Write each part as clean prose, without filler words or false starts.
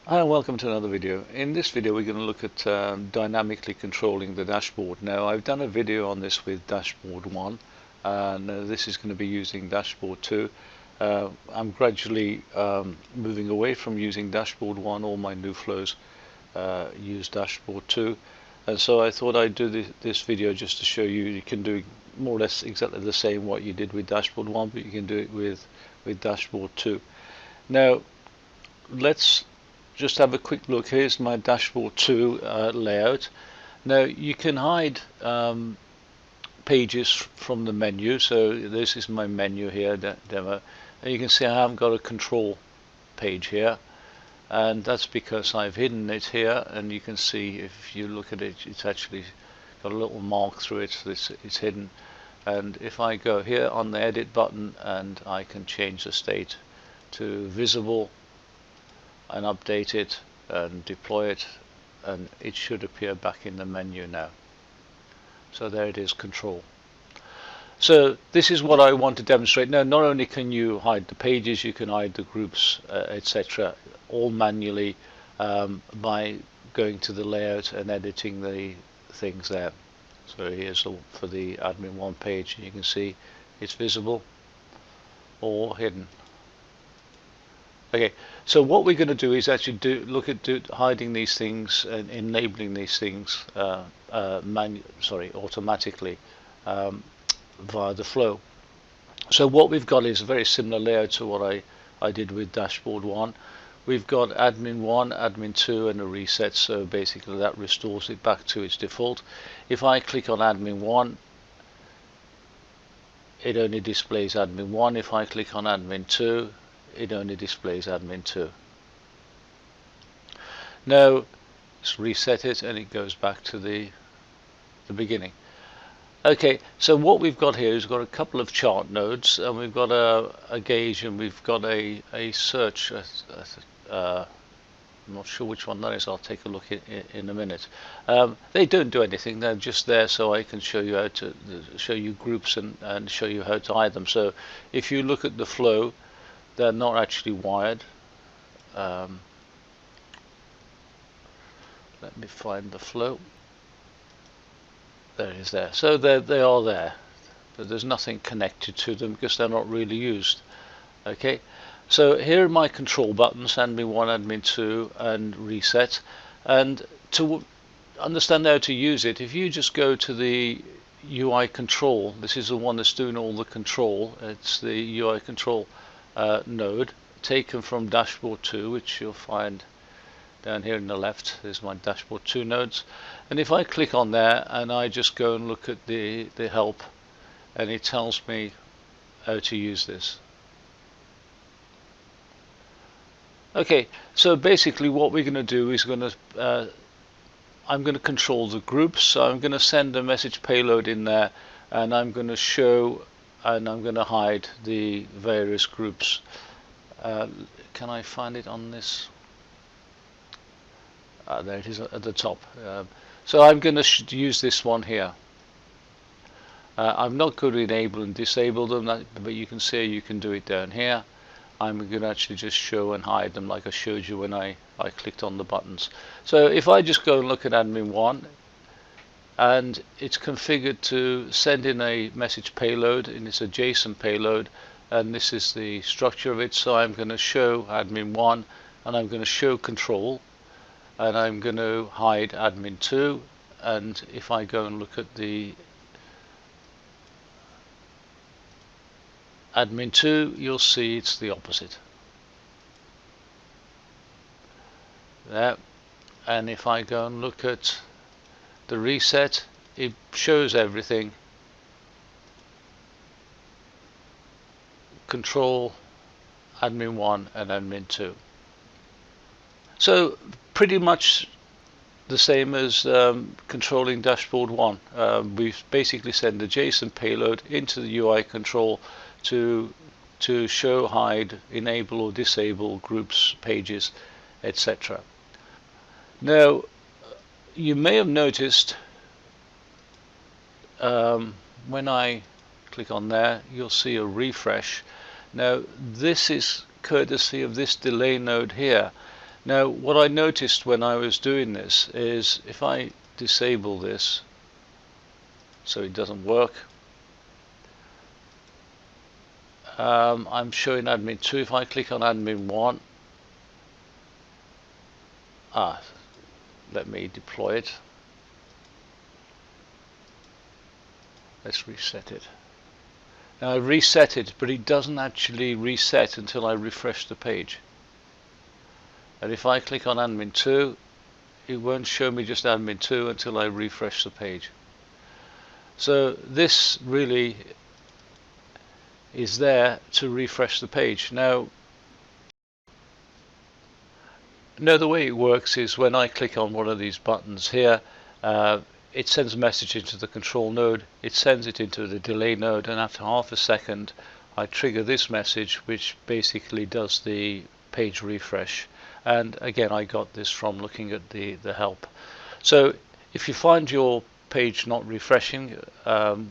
Hi and welcome to another video. In this video we're going to look at dynamically controlling the dashboard. Now I've done a video on this with dashboard 1 and this is going to be using dashboard 2. I'm gradually moving away from using dashboard 1. All my new flows use dashboard 2, and so I thought I'd do this video just to show you can do more or less exactly the same what you did with dashboard 1, but you can do it with dashboard 2. Now let's just have a quick look. Here's my dashboard 2 layout. Now you can hide pages from the menu, so this is my menu here, demo, and you can see I haven't got a control page here, and that's because I've hidden it here, and you can see if you look at it, it's actually got a little mark through it, so it's hidden. And if I go here on the edit button and I can change the state to visible and update it and deploy it, and it should appear back in the menu now. So there it is, control. So this is what I want to demonstrate. Now not only can you hide the pages, you can hide the groups, etc., all manually by going to the layout and editing the things there. So here's for the admin 1 page, you can see it's visible or hidden. Okay, so what we're going to do is actually look at hiding these things and enabling these things automatically via the flow. So what we've got is a very similar layout to what I did with dashboard 1. We've got admin 1, admin 2 and a reset, so basically that restores it back to its default. If I click on admin 1, it only displays admin 1. If I click on admin 2, it only displays admin 2. Now let's reset it and it goes back to the beginning. Okay, so what we've got here is we've got a couple of chart nodes, and we've got a gauge, and we've got a search. I'm not sure which one that is. I'll take a look in a minute. They don't do anything. They're just there so I can show you how to show you groups and show you how to hide them. So if you look at the flow, they're not actually wired. Let me find the flow. There it is there. So they are there, but there's nothing connected to them because they're not really used. Okay, so here are my control buttons, admin 1, admin 2 and reset. And to understand how to use it, if you just go to the UI control, this is the one that's doing all the control, it's the UI control node taken from dashboard 2, which you'll find down here in the left. There's my dashboard 2 nodes, and if I click on there and I just go and look at the help, and it tells me how to use this. Okay, so basically what we're going to do is I'm going to control the groups, so I'm going to send a message payload in there, and I'm going to show and I'm going to hide the various groups. Can I find it on this? There it is at the top. So I'm going to use this one here. I'm not going to enable and disable them, but you can see you can do it down here. I'm going to actually just show and hide them like I showed you when I clicked on the buttons. So if I just go and look at admin 1, and it's configured to send in a message payload, and it's a JSON payload, and this is the structure of it. So I'm going to show admin 1, and I'm going to show control, and I'm going to hide admin 2, and if I go and look at the admin 2, you'll see it's the opposite. There. And if I go and look at the reset, it shows everything. Control, admin 1 and admin 2. So pretty much the same as controlling dashboard 1. We basically send a JSON payload into the UI control to show, hide, enable or disable groups, pages, etc. Now you may have noticed when I click on there, you'll see a refresh. Now this is courtesy of this delay node here. Now what I noticed when I was doing this is if I disable this so it doesn't work, I'm showing admin 2. If I click on admin 1, let me deploy it. Let's reset it. Now I reset it, but it doesn't actually reset until I refresh the page. And if I click on admin 2, it won't show me just admin 2 until I refresh the page. So this really is there to refresh the page. Now the way it works is when I click on one of these buttons here, it sends a message into the control node, it sends it into the delay node, and after half a second I trigger this message, which basically does the page refresh. And again, I got this from looking at the help. So if you find your page not refreshing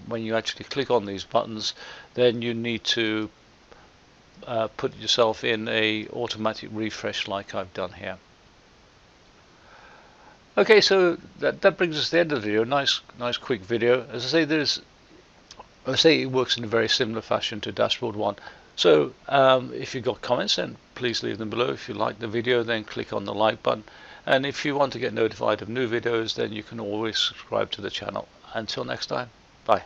when you actually click on these buttons, then you need to put yourself in a automatic refresh like I've done here. Okay, so that brings us to the end of the video. Nice quick video. As I say, it works in a very similar fashion to dashboard 1. So if you've got comments, then please leave them below. If you like the video, then click on the like button. And if you want to get notified of new videos, then you can always subscribe to the channel. Until next time, bye.